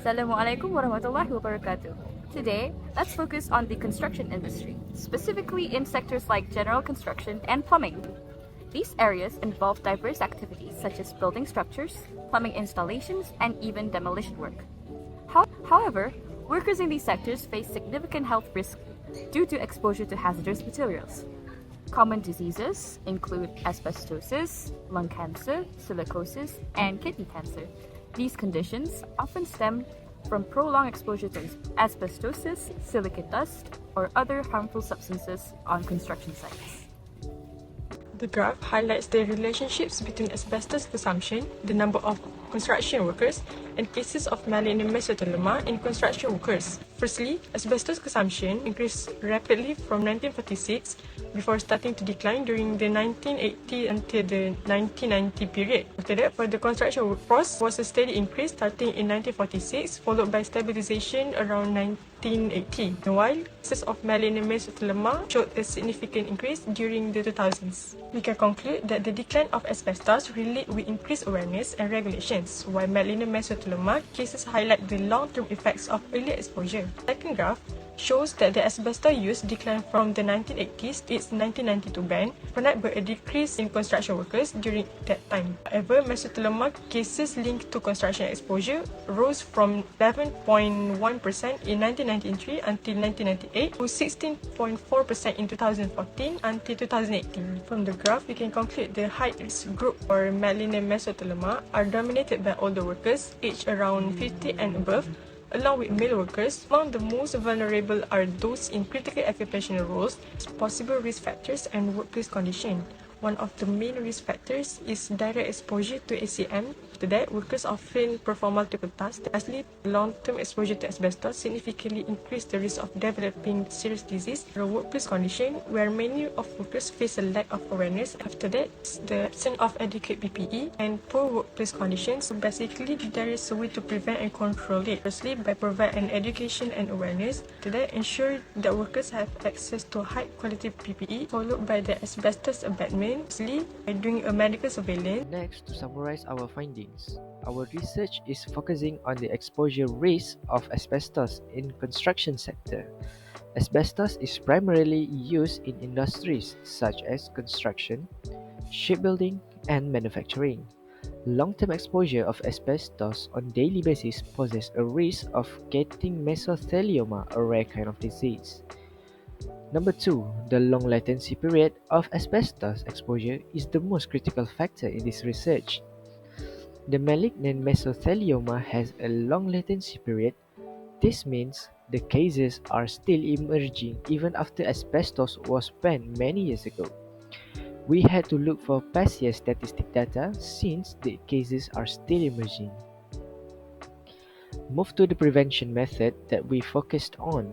Assalamualaikum warahmatullahi wabarakatuh. Today, let's focus on the construction industry, specifically in sectors like general construction and plumbing. These areas involve diverse activities such as building structures, plumbing installations, and even demolition work. However, workers in these sectors face significant health risks due to exposure to hazardous materials. Common diseases include asbestosis, lung cancer, silicosis, and kidney cancer. These conditions often stem from prolonged exposure to asbestosis, silicate dust, or other harmful substances on construction sites. The graph highlights the relationships between asbestos consumption, the number of construction workers, and cases of malignant mesothelioma in construction workers. Firstly, asbestos consumption increased rapidly from 1946 before starting to decline during the 1980 until the 1990 period. After that, for the construction workforce, was a steady increase starting in 1946, followed by stabilization around 1980. Meanwhile, cases of malignant mesothelioma showed a significant increase during the 2000s. We can conclude that the decline of asbestos relate with increased awareness and regulations, while malignant mesothelioma cases highlight the long-term effects of early exposure. Second graph shows that the asbestos use declined from the 1980s to its 1992 ban, accompanied by a decrease in construction workers during that time. However, mesothelioma cases linked to construction exposure rose from 11.1% in 1993 until 1998 to 16.4% in 2014 until 2018. From the graph, we can conclude the high-risk group for malignant mesothelioma are dominated by older workers aged around 50 and above, along with male workers. Among the most vulnerable are those in critical occupational roles, possible risk factors, and workplace conditions. One of the main risk factors is direct exposure to ACM. After that, workers often perform multiple tasks. Lastly, long-term exposure to asbestos significantly increase the risk of developing serious disease or workplace condition where many of workers face a lack of awareness. After that, the absence of adequate PPE and poor workplace conditions. So basically, there is a way to prevent and control it. Firstly, by providing education and awareness. After that, ensure that workers have access to high-quality PPE, followed by the asbestos abatement. Lastly, by doing a medical surveillance. Next, to summarize our findings, our research is focusing on the exposure risk of asbestos in construction sector. Asbestos is primarily used in industries such as construction, shipbuilding, and manufacturing. Long-term exposure of asbestos on daily basis poses a risk of getting mesothelioma, a rare kind of disease. Number 2, the long latency period of asbestos exposure is the most critical factor in this research. The malignant mesothelioma has a long latency period. This means the cases are still emerging even after asbestos was banned many years ago. We had to look for past year statistic data since the cases are still emerging. Move to the prevention method that we focused on.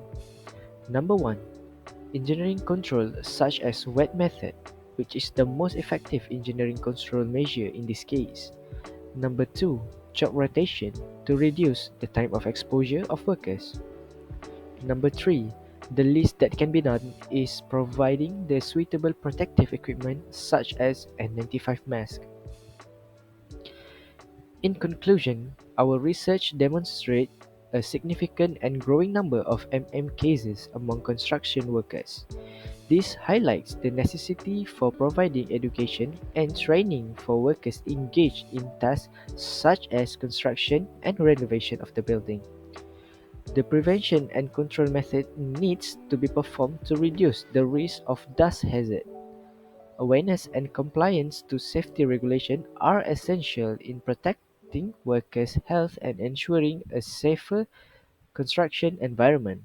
Number 1, engineering control such as wet method, which is the most effective engineering control measure in this case. Number 2, job rotation to reduce the time of exposure of workers. Number 3, the least that can be done is providing the suitable protective equipment such as N95 mask. In conclusion, our research demonstrates a significant and growing number of cases among construction workers. This highlights the necessity for providing education and training for workers engaged in tasks such as construction and renovation of the building. The prevention and control method needs to be performed to reduce the risk of dust hazard. Awareness and compliance to safety regulation are essential in protecting workers' health and ensuring a safer construction environment.